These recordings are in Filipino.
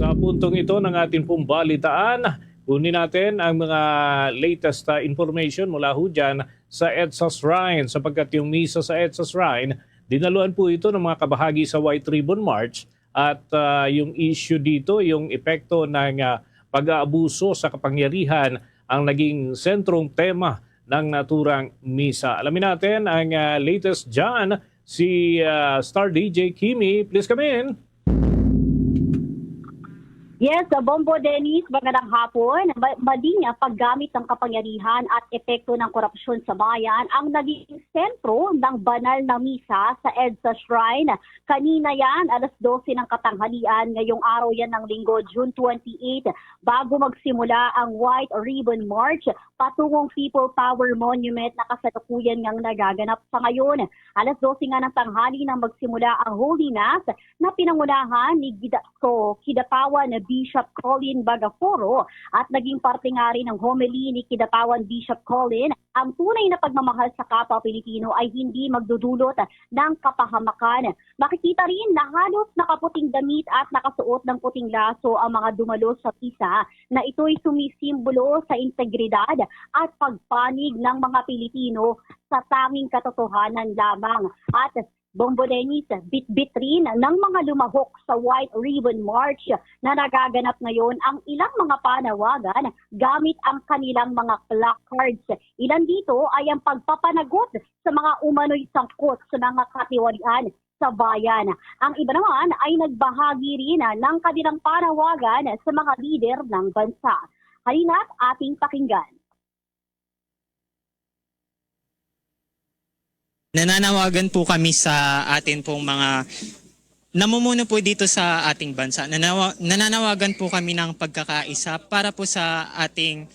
Sa puntong ito ng ating pong balitaan, kunin natin ang mga latest information mula ho dyan sa EDSA Shrine sapagkat yung misa sa EDSA Shrine, dinaluan po ito ng mga kabahagi sa White Ribbon March at yung issue dito, yung epekto ng pag-aabuso sa kapangyarihan ang naging sentrong tema ng naturang misa. Alamin natin ang latest dyan, si Star DJ Kimi. Please come in. Yes, Bombo Dennis, magandang hapon. Mali niya paggamit ng kapangyarihan at epekto ng korupsyon sa bayan ang naging sentro ng banal na misa sa EDSA Shrine. Kanina yan, alas 12 ng katanghalian, ngayong araw yan ng linggo, June 28, bago magsimula ang White Ribbon March patungong People Power Monument na kasalukuyan ngang nagaganap sa ngayon. Alas 12 nga ng tanghali nang magsimula ang Holy Mass na pinangunahan ni Kidapawan na Bishop Colin Bagaforo at naging parte nga rin ng homily ni Kidapawan Bishop Colin. Ang tunay na pagmamahal sa kapwa Pilipino ay hindi magdudulot ng kapahamakan. Makikita rin na halos nakaputing damit at nakasuot ng puting laso ang mga dumalo sa misa na ito'y sumisimbolo sa integridad at pagpanig ng mga Pilipino sa tanging katotohanan lamang. At Bombo Dennis, bit-bit rin ng mga lumahok sa White Ribbon March na nagaganap ngayon ang ilang mga panawagan gamit ang kanilang mga placards. Ilan dito ay ang pagpapanagot sa mga umano'y sangkot sa mga katiwalian sa bayan. Ang iba naman ay nagbahagi rin ng kanilang panawagan sa mga lider ng bansa. Halina't ating pakinggan. Nananawagan po kami sa atin pong mga namumuno po dito sa ating bansa. Nananawagan po kami ng pagkakaisa para po sa ating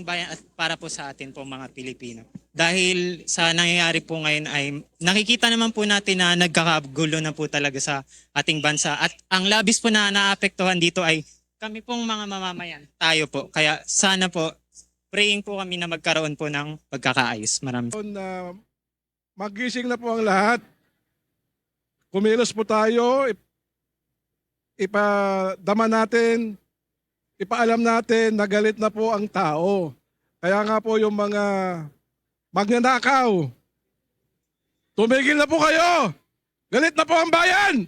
bayan at para po sa atin pong mga Pilipino. Dahil sa nangyayari po ngayon ay nakikita naman po natin na nagkakagulo na po talaga sa ating bansa at ang labis po na naapektuhan dito ay kami pong mga mamamayan, tayo po. Kaya sana po praying po kami na magkaroon po ng pagkakaayos. Maraming Magising na po ang lahat. Kumilos po tayo, ipadama natin, ipaalam natin na galit na po ang tao. Kaya nga po yung mga magnanakaw, tumigil na po kayo! Galit na po ang bayan!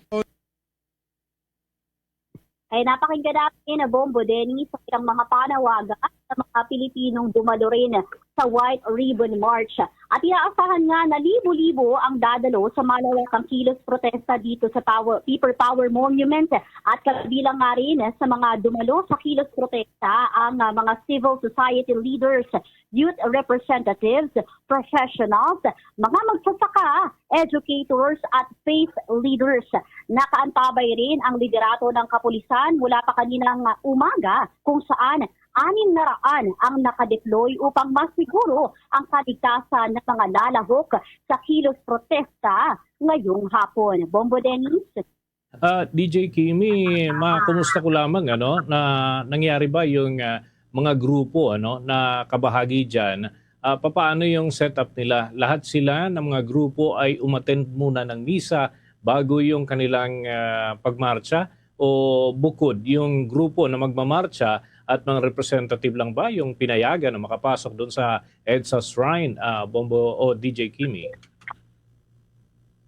Ay napakinggan natin na Bombo Dennis sa ilang mga panawagan sa mga Pilipinong dumalo rin sa White Ribbon March. At iaasahan nga na libo-libo ang dadalo sa malawakang kilos protesta dito sa People Power Monument at kabilang nga rin sa mga dumalo sa kilos protesta ang mga civil society leaders, youth representatives, professionals, mga magsasaka, educators at faith leaders. Nakaantabay rin ang liderato ng kapulisan mula pa kaninang umaga kung saan 600 ang nakadeploy upang masiguro ang kaligtasan ng mga lalahok sa kilos protesta ngayong hapon. Bombo Dennis. DJ Kimi, kumusta ko lamang na nangyari ba yung mga grupo na kabahagi diyan? Paano yung setup nila? Lahat sila ng mga grupo ay umattend muna ng misa bago yung kanilang pagmarcha o bukod yung grupo na magmamarcha at mga representative lang ba yung pinayagan na makapasok doon sa EDSA Shrine, Bombo o DJ Kimi?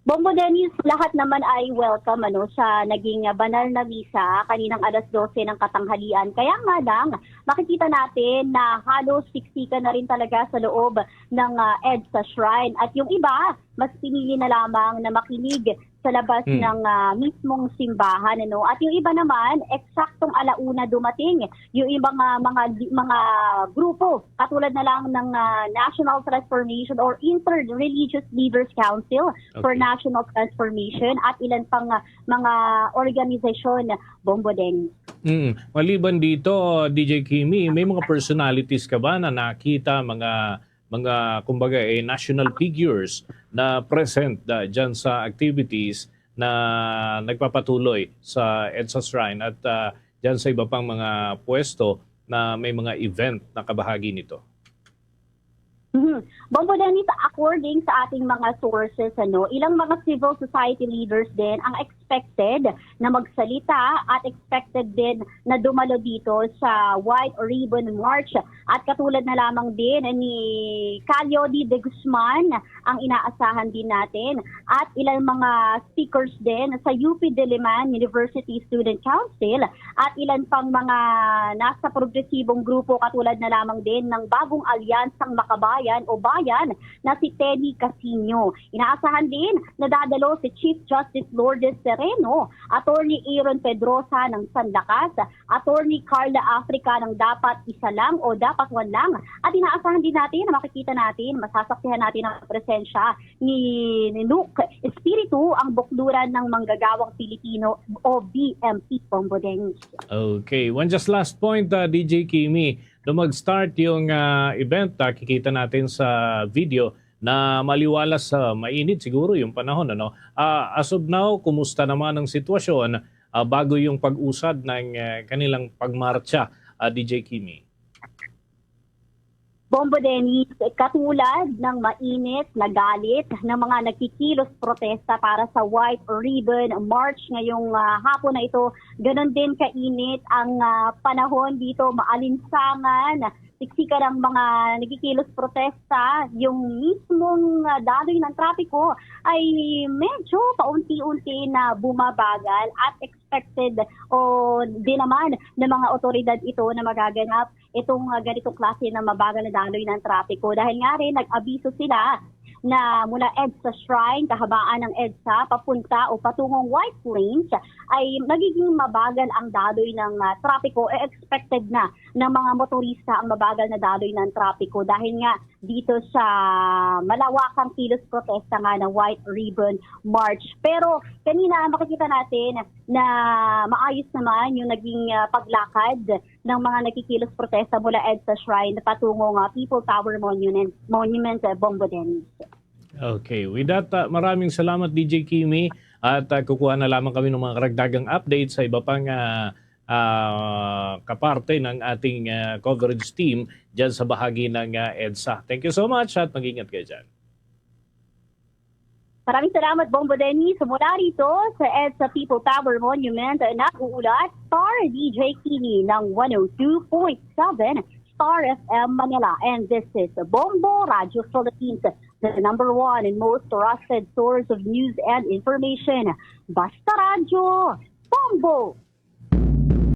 Bombo Dennis, lahat naman ay welcome sa naging banal na misa kaninang alas 12 ng katanghalian. Kaya nga lang, makikita natin na halos siksika na rin talaga sa loob ng EDSA Shrine. At yung iba, mas pinili na lamang na makinig sa labas ng mismong simbahan. At yung iba naman, eksaktong alauna dumating yung ibang mga grupo, katulad na lang ng National Transformation or Inter-Religious Leaders Council for National Transformation at ilan pang mga organisasyon, Bombo Dennis. Maliban dito, DJ Kimi, may mga personalities ka ba na nakita, mga kumbaga national figures na present dyan sa activities na nagpapatuloy sa EDSA Shrine at dyan sa iba pang mga pwesto na may mga event na kabahagi nito? Bombo Dennis, according sa ating mga sources, ilang mga civil society leaders din ang expected na magsalita at expected din na dumalo dito sa White Ribbon March. At katulad na lamang din ni Calyodi de Guzman ang inaasahan din natin at ilang mga speakers din sa UP Diliman University Student Council at ilan pang mga nasa progresibong grupo katulad na lamang din ng bagong alyansang Makabayan o Bayan na si Teddy Casino. Inaasahan din na dadalo si Chief Justice Lourdes Sereno, Attorney Aaron Pedrosa ng Sanlakas, Attorney Carla Africa ng Dapat Isa Lang o Dapat One Lang. At inaasahan din natin na makikita natin, masasaksihan natin ang presensya ni Luke Espiritu, ang bukluran ng manggagawang Pilipino o BMP Bombo Dennis. Okay, one just last point, DJ Kimi. Nung mag-start yung event, kikita natin sa video na maliwalas sa mainit siguro yung panahon. Ano? As of now, kumusta naman ang sitwasyon bago yung pag-usad ng kanilang pagmarcha, DJ Kimi? Bombo Dennis, katulad ng mainit na galit ng mga nagkikilos protesta para sa White Ribbon March ngayong hapon na ito, ganon din kainit ang panahon dito, maalinsangan, siksikan ng mga nagkikilos protesta, yung mismong daloy ng trapiko ay medyo paunti-unti na bumabagal at expected o din naman ng mga otoridad ito na magaganap itong ganitong klase na mabagal na daloy ng trapiko dahil nga rin nag-abiso sila na mula EDSA Shrine, kahabaan ng EDSA, papunta o patungong White Plains ay magiging mabagal ang daloy ng trapiko. Expected na ng mga motorista ang mabagal na daloy ng trapiko dahil nga dito sa malawakang kilos protesta nga ng White Ribbon March. Pero kanina makikita natin na maayos naman yung naging paglakad ng mga nakikilos protesta mula EDSA Shrine patungong People Tower Monument Bombo Dennis. Okay, with that, maraming salamat DJ Kimi at kukuha na lamang kami ng mga karagdagang update sa iba pang kaparte ng ating coverage team dyan sa bahagi ng EDSA. Thank you so much at mag-ingat kayo dyan. Maraming salamat, Bombo Dennis. Mula rito sa EDSA People Tower Monument, nag-uulat Star DJ Kimi ng 102.7 Star FM Manila. And this is Bombo Radio Philippines, the #1 and most trusted source of news and information. Basta Radio, Bombo!